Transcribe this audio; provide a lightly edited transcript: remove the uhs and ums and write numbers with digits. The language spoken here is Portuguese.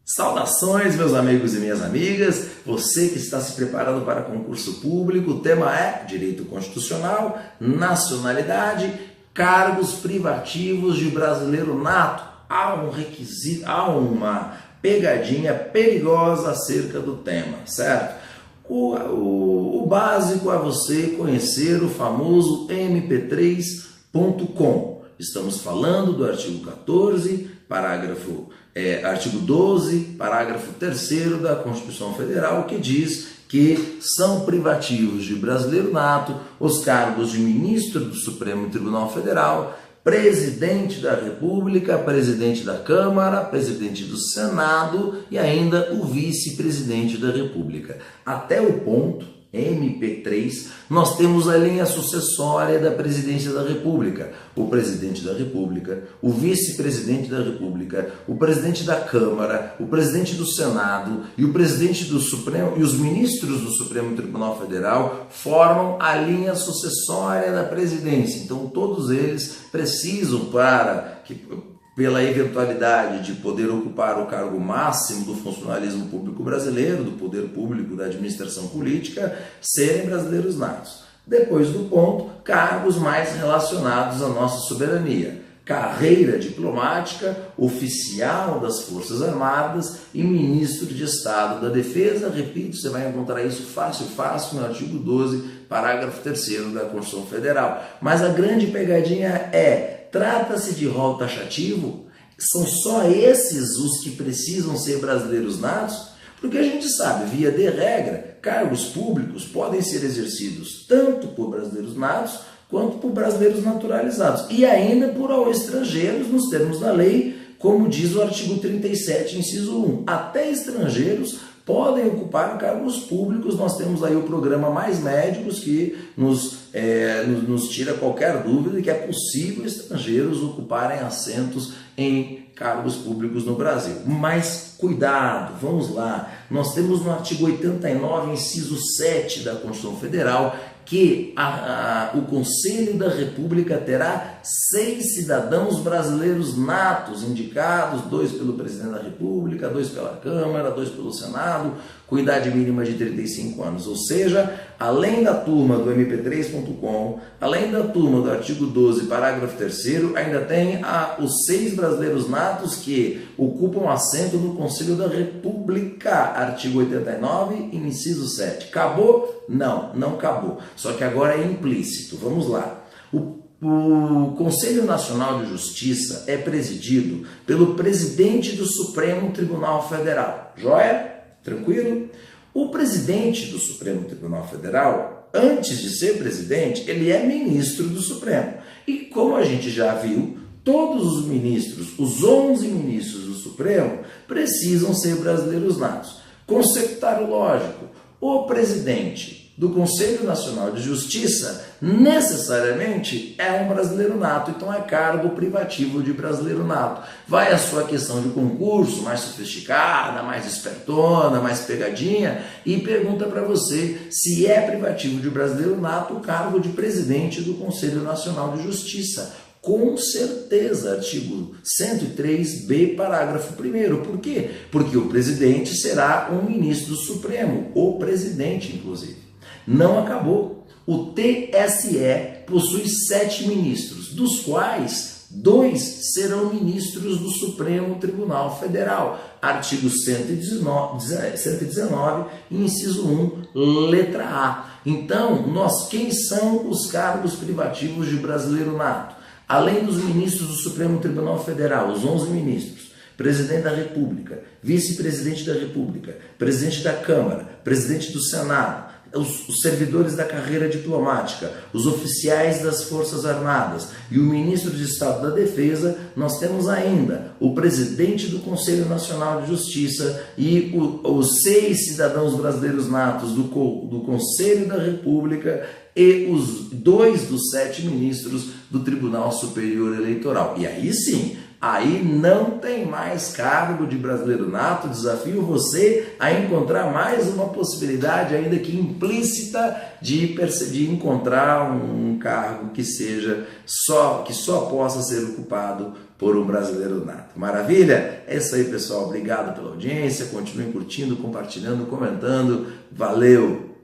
Saudações, meus amigos e minhas amigas, você que está se preparando para concurso público, o tema é Direito Constitucional, Nacionalidade, Cargos Privativos de Brasileiro Nato. Há um requisito, há uma pegadinha perigosa acerca do tema, certo? O básico é você conhecer o famoso mp3.com. Estamos falando do artigo 14, artigo 12, parágrafo 3º da Constituição Federal, que diz que são privativos de brasileiro nato os cargos de ministro do Supremo Tribunal Federal, presidente da República, presidente da Câmara, presidente do Senado e ainda o vice-presidente da República. Até o ponto MP3, nós temos a linha sucessória da presidência da República, o presidente da República, o vice-presidente da República, o presidente da Câmara, o presidente do Senado e o presidente do Supremo e os ministros do Supremo Tribunal Federal formam a linha sucessória da presidência. Então todos eles precisam pela eventualidade de poder ocupar o cargo máximo do funcionalismo público brasileiro, do poder público, da administração política, serem brasileiros natos. Depois do ponto, cargos mais relacionados à nossa soberania. Carreira diplomática, oficial das Forças Armadas e ministro de Estado da Defesa. Repito, você vai encontrar isso fácil no artigo 12, parágrafo 3º da Constituição Federal. Mas a grande pegadinha trata-se de rol taxativo? São só esses os que precisam ser brasileiros natos? Porque a gente sabe, via de regra, cargos públicos podem ser exercidos tanto por brasileiros natos quanto por brasileiros naturalizados e ainda por estrangeiros nos termos da lei, como diz o artigo 37, inciso 1. Até estrangeiros podem ocupar cargos públicos. Nós temos aí o programa Mais Médicos que nos tira qualquer dúvida de que é possível estrangeiros ocuparem assentos em cargos públicos no Brasil. Mas cuidado, vamos lá, nós temos no artigo 89, inciso 7 da Constituição Federal, que o Conselho da República terá 6 cidadãos brasileiros natos, indicados, 2 pelo Presidente da República, 2 pela Câmara, 2 pelo Senado, com idade mínima de 35 anos. Ou seja, além da turma do mp3.com, além da turma do artigo 12, parágrafo 3º, ainda tem os 6 brasileiros natos que ocupam assento no Conselho da República, artigo 89, inciso 7. Acabou? Não acabou. Só que agora é implícito. Vamos lá. O Conselho Nacional de Justiça é presidido pelo presidente do Supremo Tribunal Federal. Joia? Tranquilo? O presidente do Supremo Tribunal Federal, antes de ser presidente, ele é ministro do Supremo. E como a gente já viu, todos os ministros, os 11 ministros do Supremo, precisam ser brasileiros natos. Consecutário lógico, o presidente do Conselho Nacional de Justiça necessariamente é um brasileiro nato, então é cargo privativo de brasileiro nato. Vai a sua questão de concurso mais sofisticada, mais espertona, mais pegadinha e pergunta para você se é privativo de brasileiro nato o cargo de presidente do Conselho Nacional de Justiça. Com certeza, artigo 103b, parágrafo 1º. Por quê? Porque o presidente será um ministro do Supremo, o presidente, inclusive. Não acabou. O TSE possui 7 ministros, dos quais 2 serão ministros do Supremo Tribunal Federal. Artigo 119, inciso 1, letra A. Então, quem são os cargos privativos de brasileiro nato? Além dos ministros do Supremo Tribunal Federal, os 11 ministros, presidente da República, vice-presidente da República, presidente da Câmara, presidente do Senado, os servidores da carreira diplomática, os oficiais das Forças Armadas e o ministro de Estado da Defesa, nós temos ainda o presidente do Conselho Nacional de Justiça e os 6 cidadãos brasileiros natos do Conselho da República e os 2 dos 7 ministros do Tribunal Superior Eleitoral. E aí sim, aí não tem mais cargo de brasileiro nato. Desafio você a encontrar mais uma possibilidade, ainda que implícita, de encontrar um cargo que só possa ser ocupado por um brasileiro nato. Maravilha? É isso aí, pessoal. Obrigado pela audiência. Continuem curtindo, compartilhando, comentando. Valeu!